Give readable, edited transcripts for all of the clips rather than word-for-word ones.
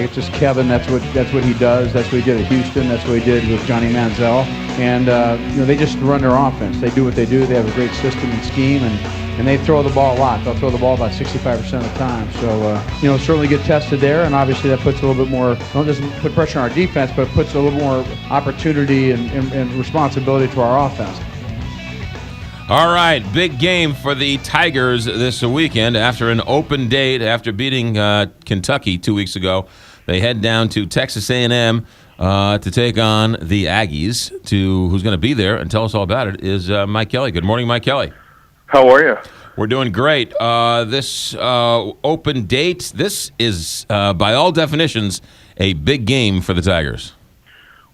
It's just Kevin. That's what he does. That's what he did at Houston. That's what he did with Johnny Manziel. And they just run their offense. They do what they do. They have a great system and scheme, and they throw the ball a lot. They'll throw the ball about 65% of the time. So certainly get tested there, and obviously that puts a little bit more. Doesn't put pressure on our defense, but it puts a little more opportunity and responsibility to our offense. All right, big game for the Tigers this weekend. After an open date, after beating Kentucky 2 weeks ago, they head down to Texas A&M to take on the Aggies. Who's going to be there and tell us all about it is Mike Kelly. Good morning, Mike Kelly. How are you? We're doing great. This open date, this is, by all definitions, a big game for the Tigers.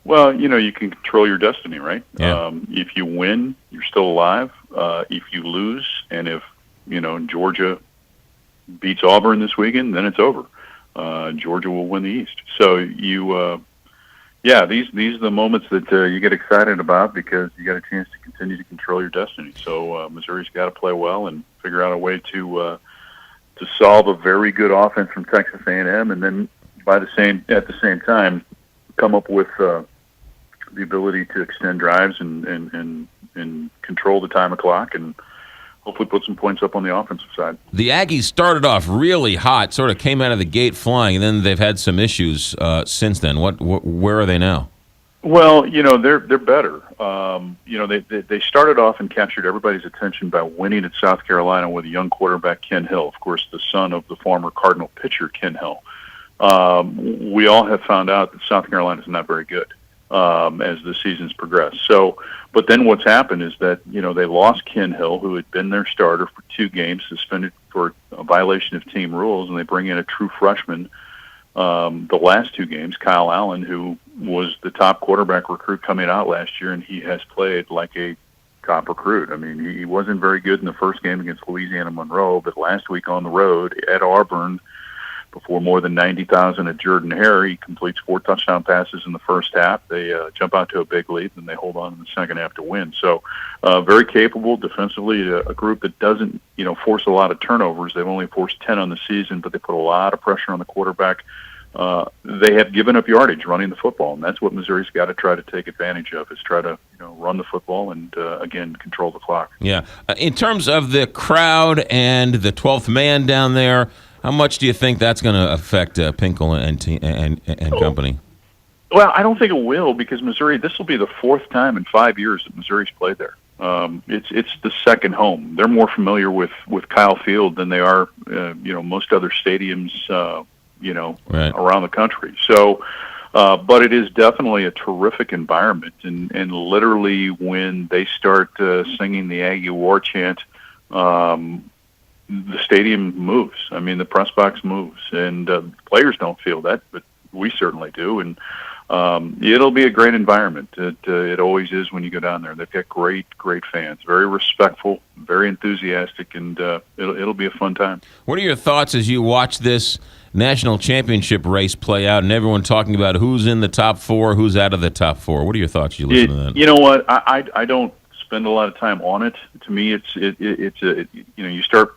Well, you can control your destiny, right? Yeah. If you win, you're still alive. If you lose, and if Georgia beats Auburn this weekend, then it's over. Georgia will win the East. So these are the moments that you get excited about because you got a chance to continue to control your destiny. So Missouri's got to play well and figure out a way to solve a very good offense from Texas A&M, and then at the same time come up with the ability to extend drives and control the time of clock and hopefully put some points up on the offensive side. The Aggies started off really hot, sort of came out of the gate flying, and then they've had some issues since then. Where are they now? Well, they're better. They started off and captured everybody's attention by winning at South Carolina with a young quarterback, Ken Hill, of course, the son of the former Cardinal pitcher, Ken Hill. We all have found out that South Carolina is not very good as the season's progressed. But then what's happened is that, they lost Ken Hill, who had been their starter for 2 games, suspended for a violation of team rules, and they bring in a true freshman the last 2 games, Kyle Allen, who was the top quarterback recruit coming out last year, and he has played like a top recruit. I mean, he wasn't very good in the first game against Louisiana Monroe, but last week on the road at Auburn, before more than 90,000 at Jordan-Hare, he completes 4 touchdown passes in the first half. They jump out to a big lead, and they hold on in the second half to win. So very capable defensively, a group that doesn't force a lot of turnovers. They've only forced 10 on the season, but they put a lot of pressure on the quarterback. They have given up yardage running the football, and that's what Missouri's got to try to take advantage of, is try to run the football and, again, control the clock. Yeah. In terms of the crowd and the 12th man down there, how much do you think that's going to affect Pinkel and company? Well, I don't think it will, because Missouri, this will be the 4th time in 5 years that Missouri's played there. It's the second home. They're more familiar with Kyle Field than they are, most other stadiums, right, around the country. So, but it is definitely a terrific environment, and literally when they start singing the Aggie War chant, the stadium moves. I mean, the press box moves, and players don't feel that, but we certainly do. And it'll be a great environment. It always is when you go down there. They've got great fans, very respectful, very enthusiastic, and it'll be a fun time. What are your thoughts as you watch this national championship race play out, and everyone talking about who's in the top 4, who's out of the top 4? What are your thoughts as you listen to that? You know what? I don't spend a lot of time on it. To me, you start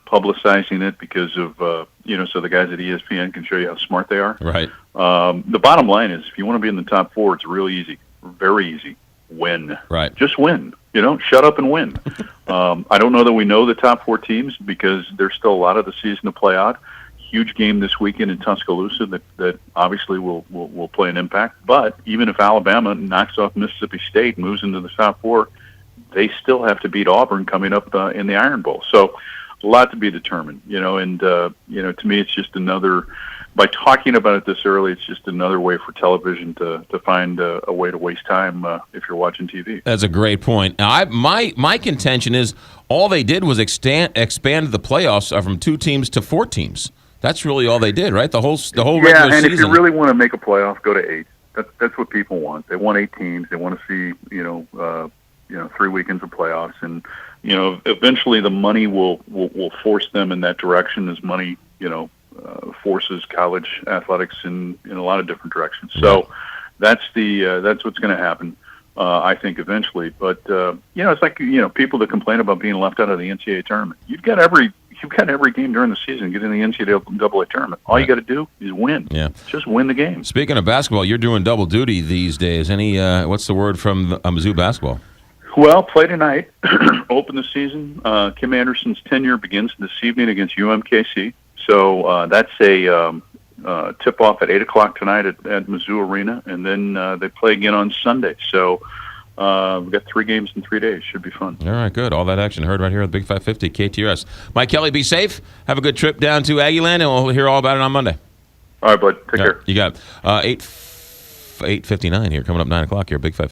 publicizing it because of so the guys at ESPN can show you how smart they are. Right. The bottom line is, if you want to be in the top 4, it's really easy, very easy. Win. Right. Just win. Shut up and win. I don't know that we know the top 4 teams because there's still a lot of the season to play out. Huge game this weekend in Tuscaloosa that obviously will play an impact. But even if Alabama knocks off Mississippi State and moves into the top 4, they still have to beat Auburn coming up in the Iron Bowl. So a lot to be determined, and to me, it's just another, by talking about it this early, it's just another way for television to find a way to waste time if you're watching TV. That's a great point. Now, my contention is all they did was expand the playoffs from 2 teams to 4 teams. That's really all they did, right? The whole regular season. Yeah, and if you really want to make a playoff, go to 8. That's what people want. They want 8 teams. They want to see 3 weekends of playoffs, and eventually the money will force them in that direction, as money forces college athletics in a lot of different directions. So that's what's going to happen, I think, eventually. But it's like people that complain about being left out of the NCAA tournament. You've got every you've got every game during the season. Get in the NCAA tournament. All you got to do is win. Yeah. Just win the game. Speaking of basketball, you're doing double duty these days. Any what's the word from Mizzou basketball? Well, play tonight. Open the season. Kim Anderson's tenure begins this evening against UMKC. So that's a tip-off at 8 o'clock tonight at Mizzou Arena, and then they play again on Sunday. So we've got 3 games in 3 days. Should be fun. All right, good. All that action heard right here at Big 550 KTRS. Mike Kelly, be safe. Have a good trip down to Aggieland, and we'll hear all about it on Monday. All right, bud. Take care. You got it. 8:59 here, coming up 9 o'clock here, Big 550.